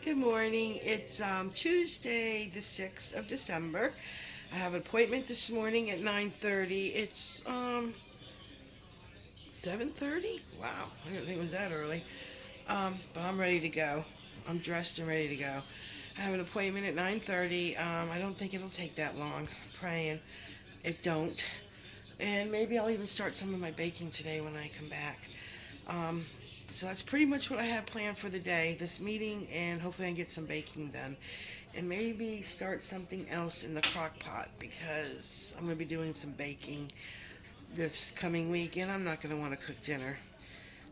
Good morning. It's Tuesday, the 6th of December. I have an appointment this morning at 9:30. It's 7:30. Wow, I didn't think it was that early. But I'm ready to go. I'm dressed and ready to go. I have an appointment at 9:30. I don't think it'll take that long. I'm praying it don't. And maybe I'll even start some of my baking today when I come back. Um, so that's pretty much what I have planned for the day, this meeting, and hopefully I can get some baking done. And maybe start something else in the crock pot because I'm going to be doing some baking this coming week and I'm not going to want to cook dinner.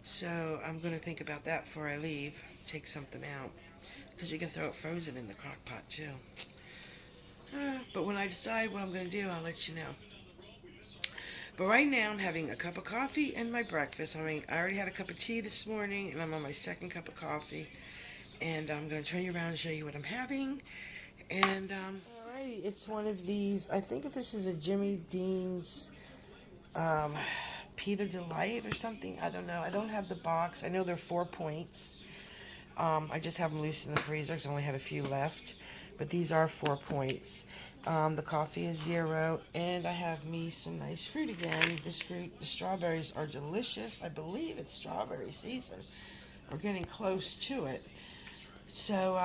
So I'm going to think about that before I leave. Take something out because you can throw it frozen in the crock pot too. But when I decide what I'm going to do, I'll let you know. But right now I'm having a cup of coffee and my breakfast. I mean, I already had a cup of tea this morning and I'm on my second cup of coffee. And I'm going to turn you around and show you what I'm having. And, alrighty, it's one of these, I think this is a Jimmy Dean's Pita Delight or something. I don't know. I don't have the box. I know they're 4 points. I just have them loose in the freezer because I only had a few left. But these are 4 points. The coffee is 0, and I have me some nice fruit again. This fruit, the strawberries are delicious. I believe it's strawberry season. We're getting close to it. So,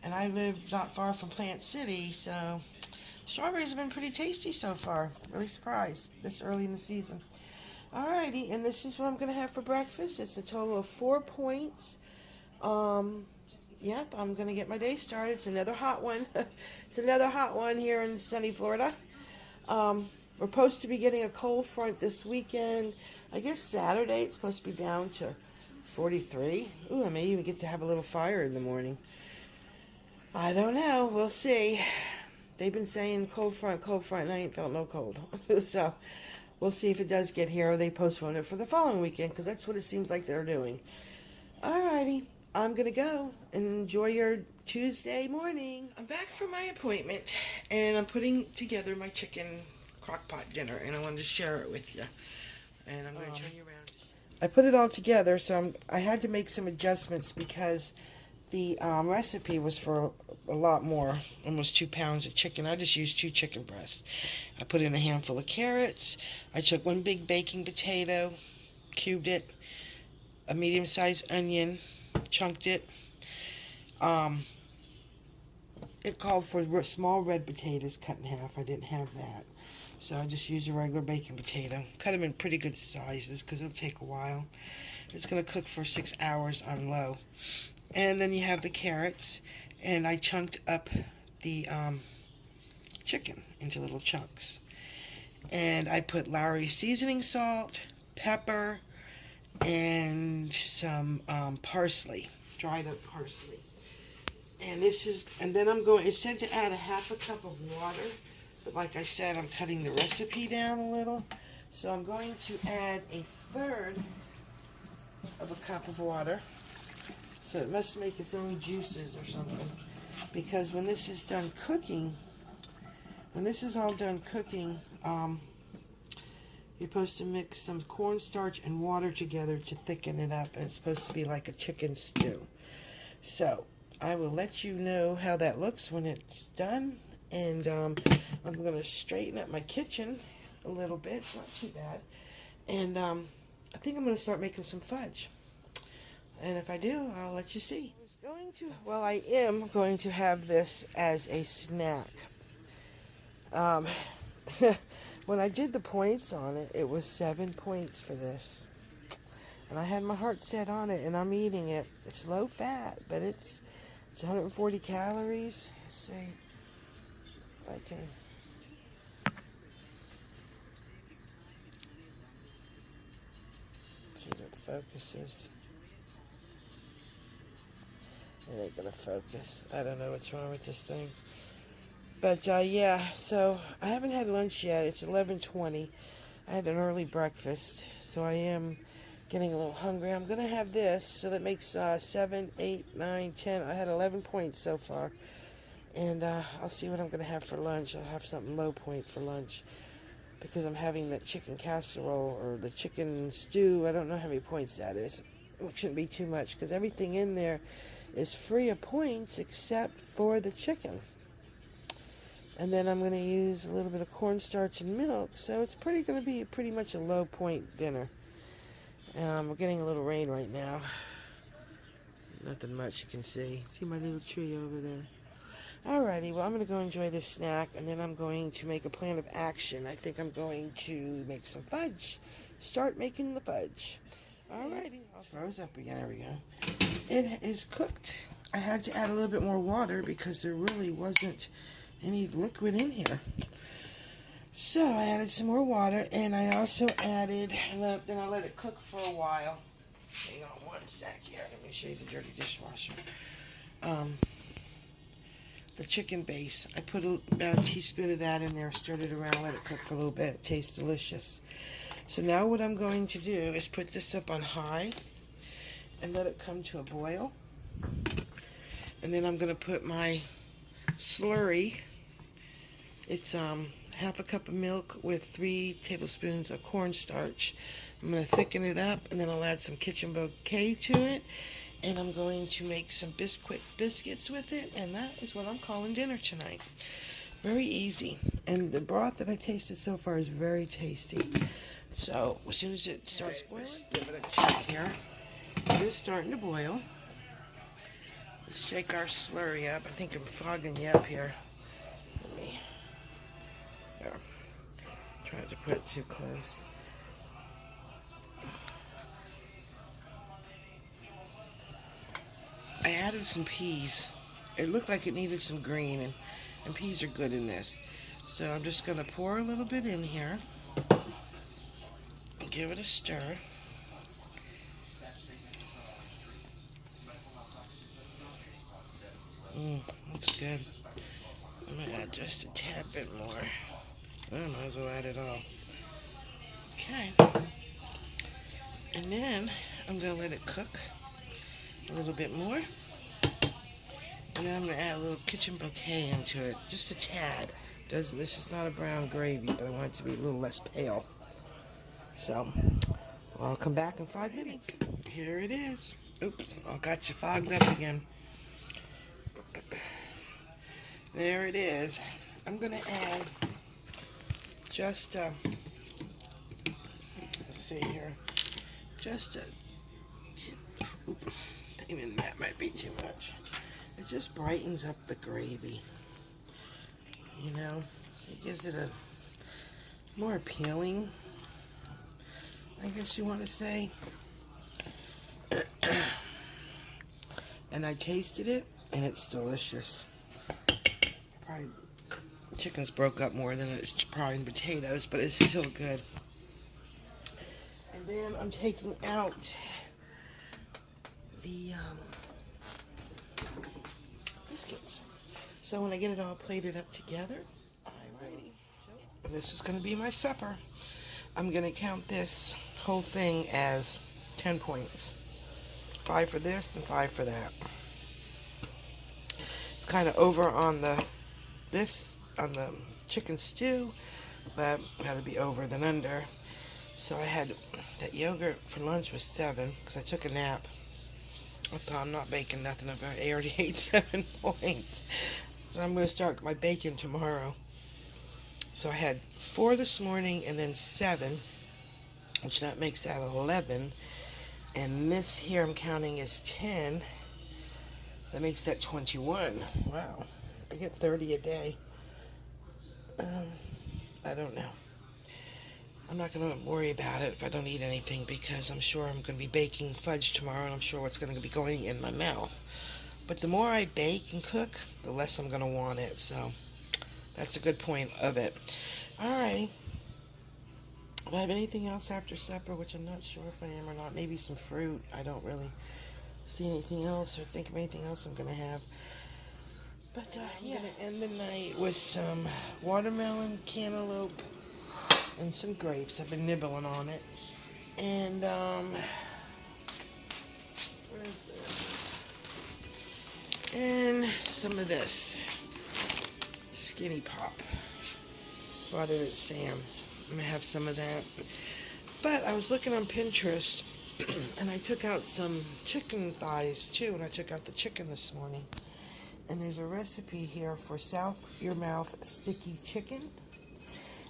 and I live not far from Plant City, so strawberries have been pretty tasty so far. Really surprised this early in the season. Alrighty, and this is what I'm going to have for breakfast. It's a total of 4 points. Yep, I'm going to get my day started. It's another hot one. It's another hot one here in sunny Florida. We're supposed to be getting a cold front this weekend. I guess Saturday it's supposed to be down to 43. Ooh, I may even get to have a little fire in the morning. I don't know. We'll see. They've been saying cold front, and I ain't felt no cold. So we'll see if it does get here or they postpone it for the following weekend because that's what it seems like they're doing. Alrighty. I'm going to go and enjoy your Tuesday morning. I'm back from my appointment, and I'm putting together my chicken crock pot dinner, and I wanted to share it with you. And I'm going to turn you around. I put it all together, so I had to make some adjustments because the recipe was for a lot more, almost 2 pounds of chicken. I just used 2 chicken breasts. I put in a handful of carrots. I took 1 big baking potato, cubed it, a medium-sized onion, chunked it. It called for small red potatoes cut in half. I didn't have that, so I just used a regular baking potato. Cut them in pretty good sizes because it'll take a while. It's going to cook for 6 hours on low. And then you have the carrots, and I chunked up the chicken into little chunks. And I put Lowry seasoning salt, pepper, and some parsley, dried up parsley. And then I'm going, it said to add a half a cup of water, but like I said, I'm cutting the recipe down a little. So I'm going to add a third of a cup of water. So it must make its own juices or something. Because when this is done cooking, when this is all done cooking, you're supposed to mix some cornstarch and water together to thicken it up, and it's supposed to be like a chicken stew. So I will let you know how that looks when it's done, and I'm going to straighten up my kitchen a little bit. It's not too bad. And I think I'm going to start making some fudge. And if I do, I'll let you see. I am going to have this as a snack. When I did the points on it, it was 7 points for this. And I had my heart set on it, and I'm eating it. It's low fat, but it's 140 calories. Let's see if I can. Let's see if it focuses. It ain't gonna focus. I don't know what's wrong with this thing. But, yeah, so I haven't had lunch yet. It's 11:20. I had an early breakfast, so I am getting a little hungry. I'm going to have this, so that makes 7, 8, 9, 10. I had 11 points so far. And I'll see what I'm going to have for lunch. I'll have something low point for lunch because I'm having that chicken casserole or the chicken stew. I don't know how many points that is. It shouldn't be too much because everything in there is free of points except for the chicken. And then I'm going to use a little bit of cornstarch and milk, so it's going to be pretty much a low point dinner. We're getting a little rain right now. Nothing much you can see. See my little tree over there? Alrighty, well, I'm going to go enjoy this snack, and then I'm going to make a plan of action. I think I'm going to make some fudge. Start making the fudge. Alrighty. It froze up again. There we go. It is cooked. I had to add a little bit more water because there really wasn't any liquid in here. So I added some more water, and I also added, then I let it cook for a while. Hang on one sec here. Let me show you the dirty dishwasher. The chicken base. I put about a teaspoon of that in there, stirred it around, let it cook for a little bit. It tastes delicious. So now what I'm going to do is put this up on high and let it come to a boil. And then I'm going to put my slurry. It's half a cup of milk with 3 tablespoons of cornstarch. I'm going to thicken it up, and then I'll add some kitchen bouquet to it, and I'm going to make some biscuits with it, and that is what I'm calling dinner tonight. Very easy, and the broth that I tasted so far is very tasty. So as soon as it starts boiling, give it a check here. It is starting to boil. Let's shake our slurry up. I think I'm fogging you up here. Tried to put it too close. I added some peas. It looked like it needed some green, and peas are good in this. So I'm just going to pour a little bit in here and give it a stir. Looks good. I'm going to add just a tad bit more. I might as well add it all. Okay. And then I'm going to let it cook a little bit more. And then I'm going to add a little kitchen bouquet into it. Just a tad. This is not a brown gravy, but I want it to be a little less pale. So, I'll come back in 5 minutes. Here it is. Oops, I got you fogged up again. There it is. I'm going to add just, let's see here, just even that might be too much. It just brightens up the gravy, you know, so it gives it a more appealing, I guess you want to say. And I tasted it, and it's delicious. Probably chicken's broke up more than it's probably in potatoes, but it's still good. And then I'm taking out the biscuits. So when I get it all plated up together, I'm ready. This is going to be my supper. I'm going to count this whole thing as 10 points. 5 for this and 5 for that. It's kind of over on the chicken stew, but I'd rather be over than under. So I had that yogurt for lunch was 7 because I took a nap. I thought I'm not baking nothing. I already ate 7 points. So I'm going to start my baking tomorrow. So I had 4 this morning and then 7, which that makes that 11. And this here I'm counting as 10. That makes that 21. Wow. I get 30 a day. I don't know. I'm not going to worry about it if I don't eat anything, because I'm sure I'm going to be baking fudge tomorrow, and I'm sure what's going to be going in my mouth. But the more I bake and cook, the less I'm going to want it. So that's a good point of it. Alrighty. Do I have anything else after supper, which I'm not sure if I am or not? Maybe some fruit. I don't really see anything else or think of anything else I'm going to have. But yeah, I'm going to end the night with some watermelon, cantaloupe, and some grapes. I've been nibbling on it. And, where's this? And some of this. Skinny Pop. Bought it at Sam's. I'm going to have some of that. But I was looking on Pinterest, And I took out some chicken thighs too, and I took out the chicken this morning. And there's a recipe here for South Your Mouth sticky chicken.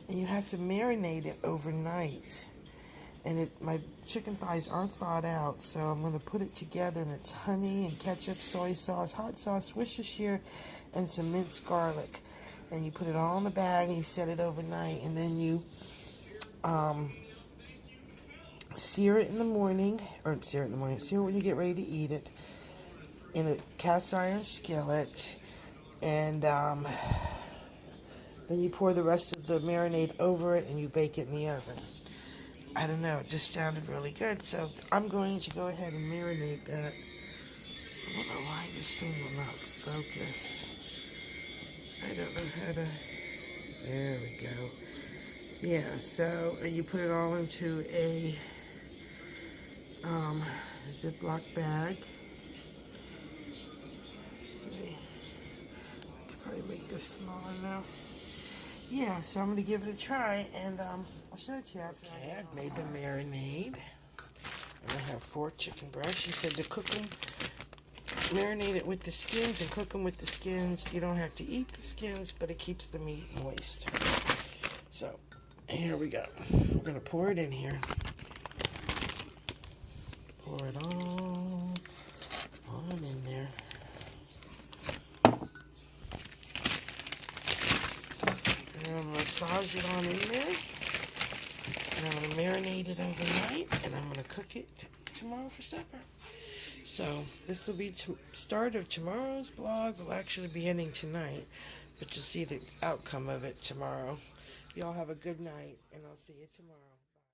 And you have to marinate it overnight. And my chicken thighs aren't thawed out, so I'm going to put it together, and it's honey and ketchup, soy sauce, hot sauce, Worcestershire, and some minced garlic. And you put it all in a bag, and you set it overnight, and then you sear it in the morning, sear it when you get ready to eat it, in a cast iron skillet, and then you pour the rest of the marinade over it, and you bake it in the oven. I don't know, it just sounded really good, so I'm going to go ahead and marinate that. I don't know why this thing will not focus. I don't know how to... There we go. Yeah, so, and you put it all into a Ziploc bag. Let's see. I could probably make this smaller now. Yeah, so I'm going to give it a try, and I'll show it to you after. Okay, I've made the marinade, and I have 4 chicken breasts. She said to cook them, marinate it with the skins and cook them with the skins. You don't have to eat the skins, but it keeps the meat moist. So, here we go. We're going to pour it in here. Pour it all on in there. And I'm going to massage it on in there. And I'm going to marinate it overnight. And I'm going to cook it tomorrow for supper. So this will be start of tomorrow's blog. Will actually be ending tonight. But you'll see the outcome of it tomorrow. Y'all have a good night. And I'll see you tomorrow.